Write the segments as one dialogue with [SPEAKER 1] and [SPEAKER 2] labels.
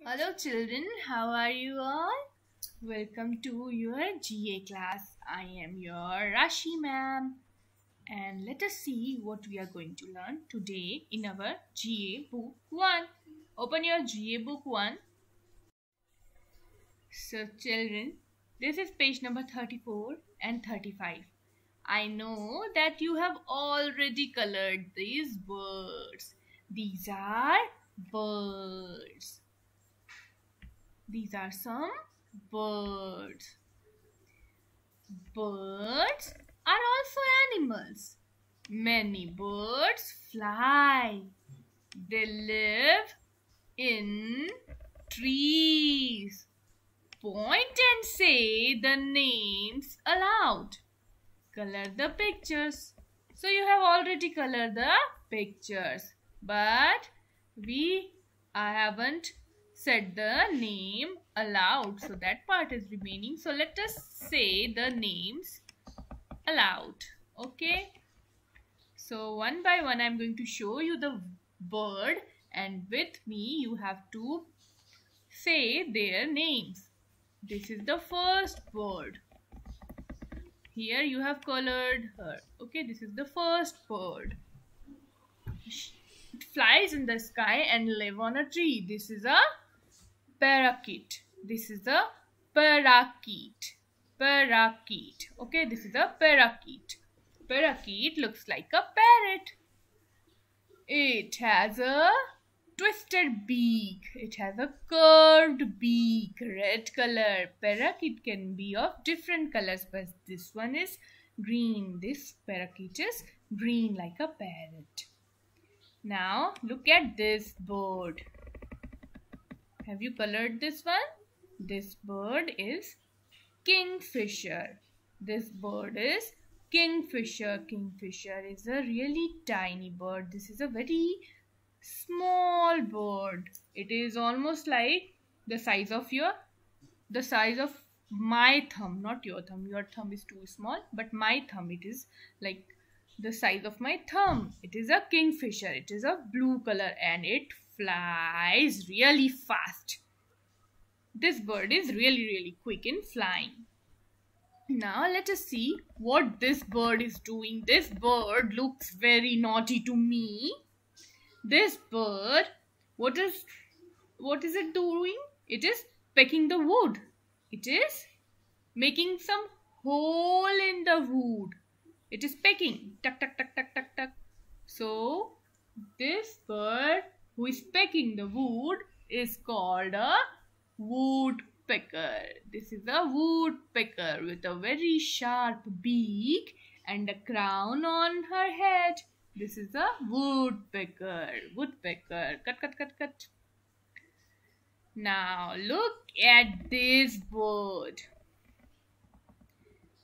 [SPEAKER 1] Hello children, how are you all? Welcome to your GA class. I am your Rashi ma'am and let us see what we are going to learn today in our GA book 1. Open your GA book 1. So children, this is page number 34 and 35. I know that you have already colored these birds. These are birds. These are some birds. Birds are also animals. Many birds fly. They live in trees. Point and say the names aloud. Color the pictures. So you have already colored the pictures, but I haven't said the name aloud, so that part is remaining. So let us say the names aloud. Okay, so one by one I'm going to show you the bird, and with me you have to say their names. This is the first bird. Here you have colored her. Okay, this is the first bird. It flies in the sky and live on a tree. This is a parakeet. This is a parakeet. Parakeet. Okay, this is a parakeet. Parakeet looks like a parrot. It has a twisted beak. It has a curved beak, red color. Parakeet can be of different colors, but this one is green. This parakeet is green like a parrot. Now look at this bird. Have you colored this one? This bird is kingfisher. This bird is kingfisher. Kingfisher is a really tiny bird. This is a very small bird. It is almost like the size of my thumb, not your thumb. Your thumb is too small, but my thumb, it is like the size of my thumb. It is a kingfisher. It is a blue color and it flies really fast. This bird is really quick in flying. Now let us see what this bird is doing. This bird looks very naughty to me. This bird, what is it doing? It is pecking the wood. It is making some hole in the wood. It is pecking. Tuck, tuck, tuck, tuck, tuck, tuck. So this bird who is pecking the wood is called a woodpecker. This is a woodpecker with a very sharp beak and a crown on her head. This is a woodpecker. Woodpecker. Cut, cut, cut, cut. Now look at this bird.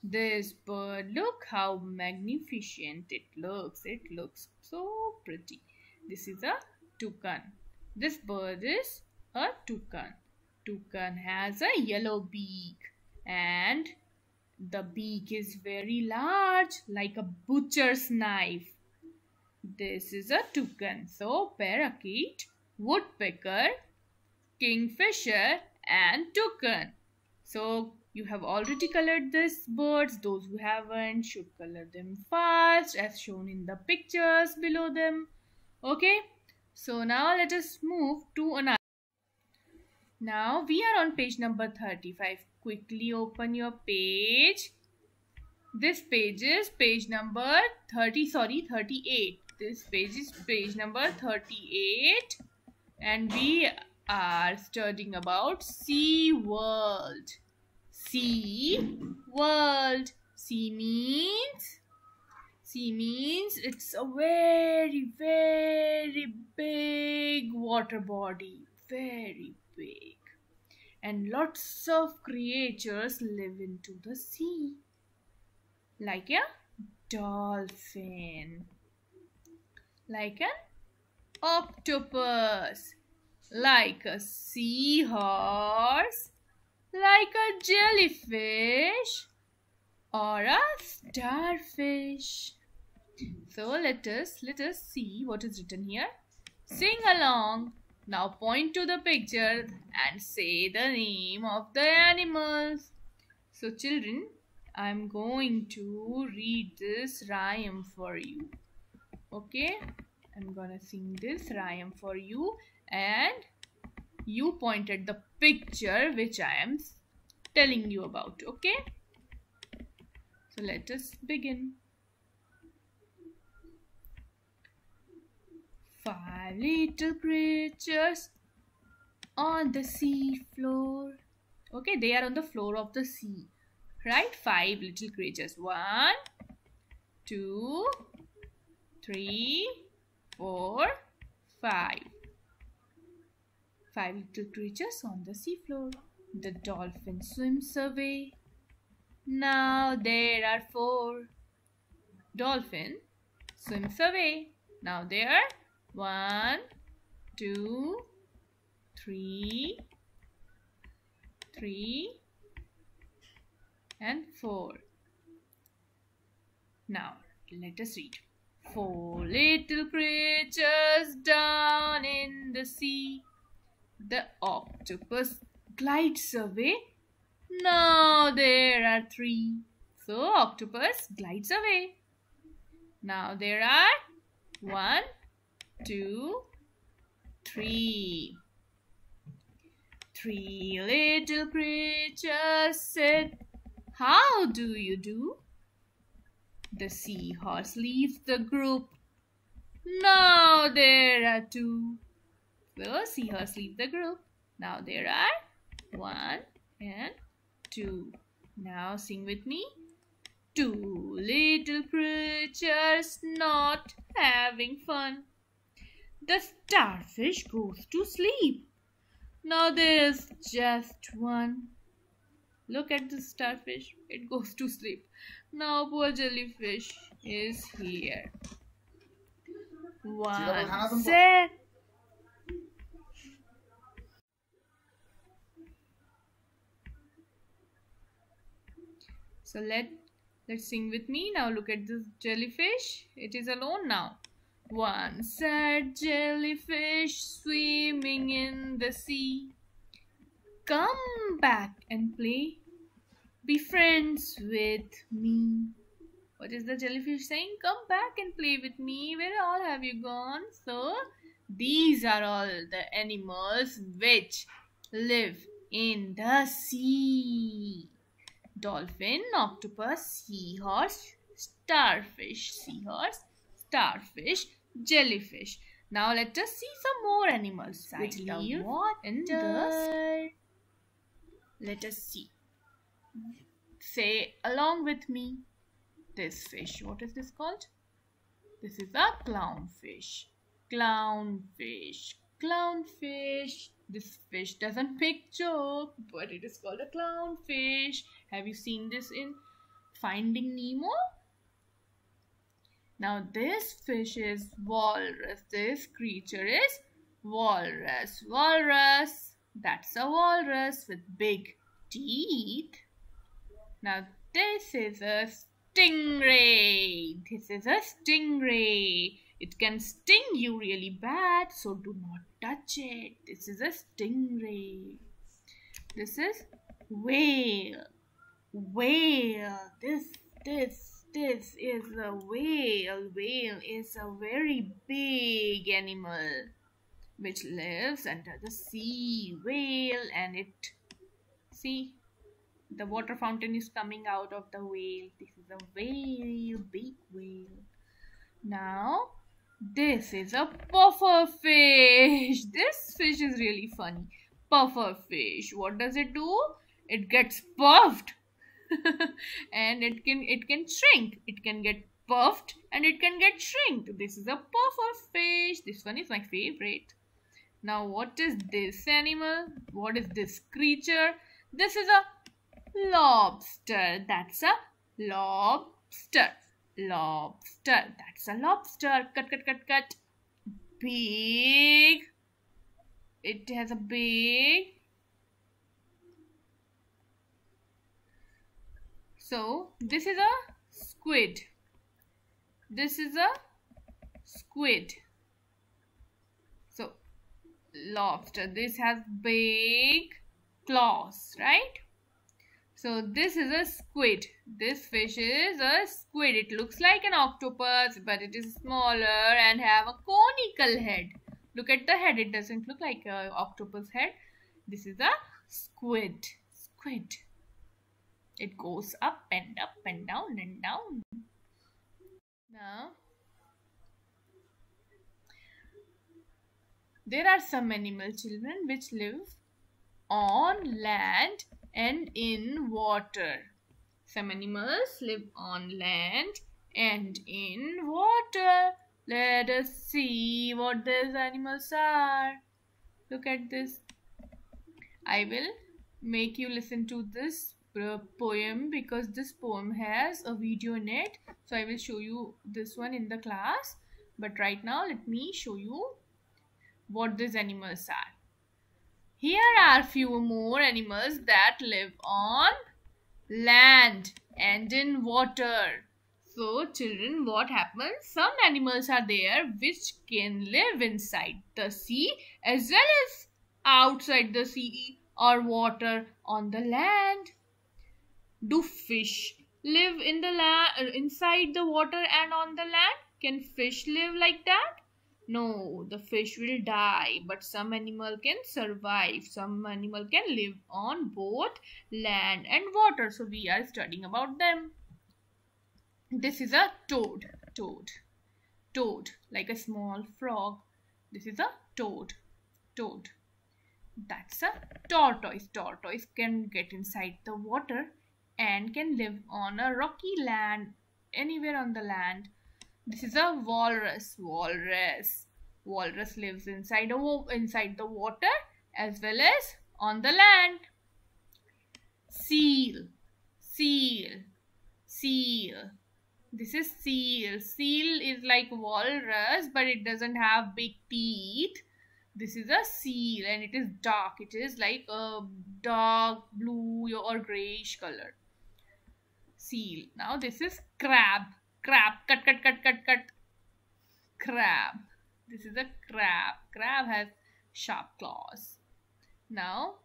[SPEAKER 1] This bird, look how magnificent it looks. It looks so pretty. This is a toucan. This bird is a toucan. Toucan has a yellow beak and the beak is very large like a butcher's knife. This is a toucan. So parakeet, woodpecker, kingfisher and toucan. So you have already colored these birds. Those who haven't should color them fast as shown in the pictures below them. Okay, so now let us move to another. Now we are on page number 35. Quickly open your page. This page is page number 38. This page is page number 38 and we are studying about seaworld. Seaworld. Sea means it's a very big water body. Very big. And lots of creatures live into the sea. Like a dolphin. Like an octopus. Like a seahorse. Like a jellyfish or a starfish. So let us see what is written here. Sing along. Now point to the picture and say the name of the animals. So children, I'm going to read this rhyme for you. Okay? I'm gonna sing this rhyme for you and you point at the picture which I am telling you about. Okay? So let us begin. 5 little creatures on the sea floor. Okay, they are on the floor of the sea. Right? 5 little creatures. 1, 2, 3, 4, 5. 5 little creatures on the sea floor. The dolphin swims away. Now there are 4. Dolphin swims away. Now there are 1, 2, 3, and 4. Now let us read. 4 little creatures down in the sea. The octopus glides away. Now there are 3. So octopus glides away. Now there are 1, 2, 3. 3 little creatures said, "How do you do?" The seahorse leaves the group. Now there are 2. So seahorse leave the group. Now there are 1 and 2. Now sing with me. 2 little creatures not having fun. The starfish goes to sleep. Now there's just 1. Look at the starfish. It goes to sleep. Now poor jellyfish is here. 1 said. So let's sing with me. Now look at this jellyfish. It is alone now. 1 sad jellyfish swimming in the sea. Come back and play. Be friends with me. What is the jellyfish saying? Come back and play with me. Where all have you gone? So these are all the animals which live in the sea. Dolphin, octopus, seahorse, starfish, jellyfish. Now let us see some more animals which live in the sea. Let us see. Say along with me. This fish. What is this called? This is a clownfish. Clownfish. This fish doesn't make joke, but it is called a clownfish. Have you seen this in Finding Nemo? Now this fish is walrus. This creature is walrus. That's a walrus with big teeth. Now this is a stingray. It can sting you really bad, so do not touch it. This is a stingray. This is whale. This is a whale. Whale is a very big animal which lives under the sea. Whale, and it, see, the water fountain is coming out of the whale. This is a whale, big whale. Now this is a puffer fish. This fish is really funny. Puffer fish. What does it do? It gets puffed. And it can shrink. It can get puffed and it can get shrinked. This is a puffer fish. This one is my favorite. Now what is this animal? What is this creature? This is a lobster. That's a lobster. That's a lobster. Cut. Big. It has a big. So this is a squid. So lobster. This has big claws, right? So this is a squid. This fish is a squid. It looks like an octopus, but it is smaller and have a conical head. Look at the head. It doesn't look like an octopus head. This is a squid. Squid. It goes up and down and down. Now, there are some animal children which live on land and in water. Some animals live on land and in water. Let us see what these animals are. Look at this. I will make you listen to this poem because this poem has a video in it. So I will show you this one in the class. But right now let me show you what these animals are. Here are few more animals that live on land and in water. So children, what happens? Some animals are there which can live inside the sea as well as outside the sea or water on the land. Do fish live in the land, inside the water and on the land? Can fish live like that? No, the fish will die, but some animal can survive. Some animal can live on both land and water. So we are studying about them. This is a toad. Toad, like a small frog. This is a toad. That's a tortoise. Tortoise can get inside the water and can live on a rocky land, anywhere on the land. This is a walrus. Walrus lives inside the water as well as on the land. Seal. This is seal. Seal is like walrus, but it doesn't have big teeth. This is a seal and it is dark. It is like a dark blue or grayish color. Seal. Now this is crab. Cut. Crab. This is a crab. Crab has sharp claws. Now,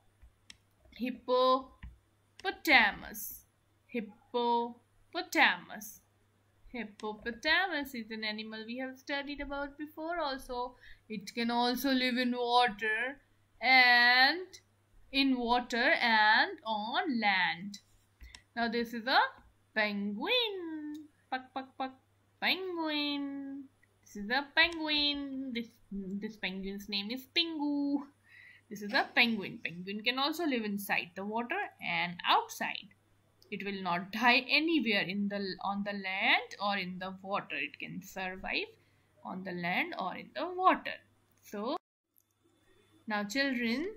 [SPEAKER 1] hippopotamus. Hippopotamus is an animal we have studied about before also. It can also live in water and on land. Now this is a penguin. Penguin. This is a penguin. This penguin's name is Pingu. This is a penguin. Penguin can also live inside the water and outside. It will not die anywhere on the land or in the water. It can survive on the land or in the water. So now children,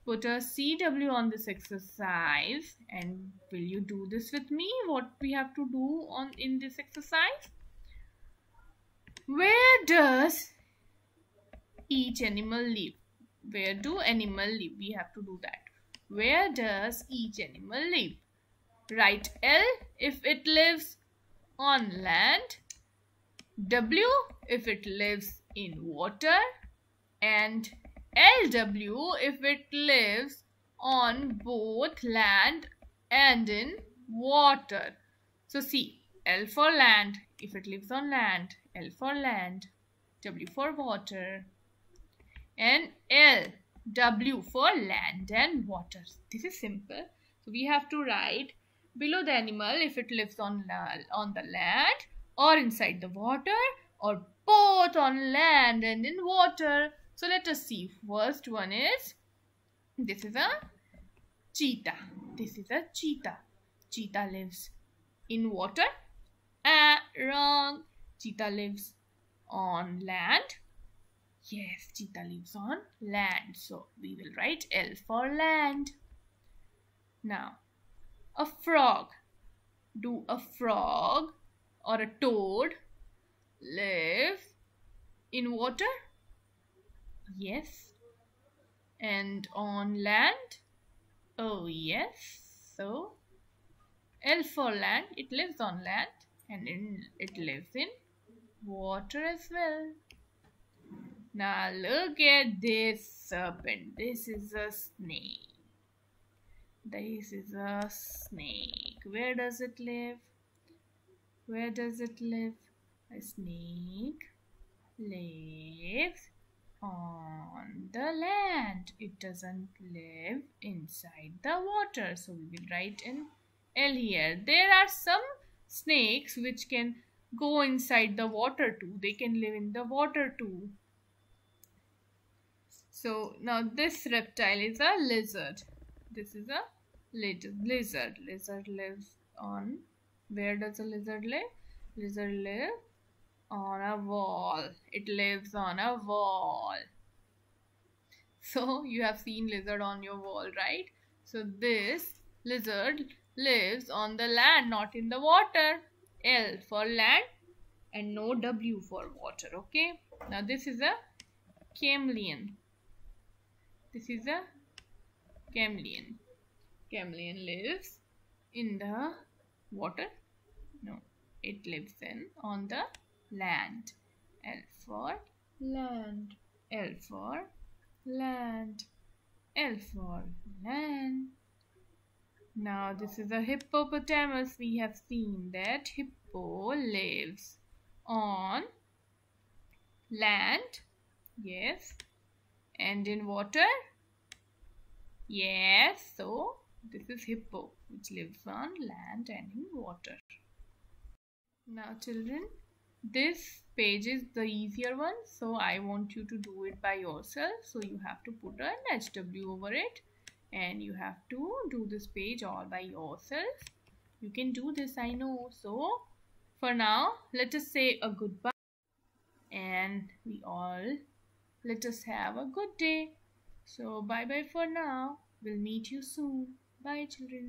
[SPEAKER 1] put a CW on this exercise and will you do this with me? What we have to do in this exercise? Where does each animal live? Where do animals live? We have to do that. Where does each animal live? Write L if it lives on land, W if it lives in water, and LW if it lives on both land and in water. So see, L for land if it lives on land, L for land, W for water, and LW for land and water. This is simple. So we have to write below the animal if it lives on the land or inside the water or both on land and in water. So let us see. First one is, this is a cheetah. This is a cheetah. Cheetah lives in water. Wrong. Cheetah lives on land. Yes, cheetah lives on land. So we will write L for land. Now, a frog. Do a frog or a toad live in water? Yes. And on land? Oh yes. So L for land. It lives on land and it lives in water as well. Now look at this serpent. This is a snake. This is a snake. Where does it live? Where does it live? A snake lives on the land. It doesn't live inside the water. So we will write an L here. There are some snakes which can go inside the water too. They can live in the water too. So now this reptile is a lizard. This is a lizard. Lizard lives on, where does a lizard live? Lizard lives on a wall. It lives on a wall. So you have seen lizard on your wall, right? So this lizard lives on the land, not in the water. L for land and no W for water. Okay. Now this is a chameleon. This is a chameleon. Chameleon lives in the water. No, it lives on the land. L for land. L for land. L for land. Now this is a hippopotamus. We have seen that hippo lives on land. Yes. And in water? Yes. So this is hippo, which lives on land and in water. Now children, this page is the easier one, so I want you to do it by yourself. So you have to put an HW over it and you have to do this page all by yourself. You can do this, I know. So for now, let us say a goodbye and let us have a good day. So bye bye for now. We'll meet you soon. Bye children.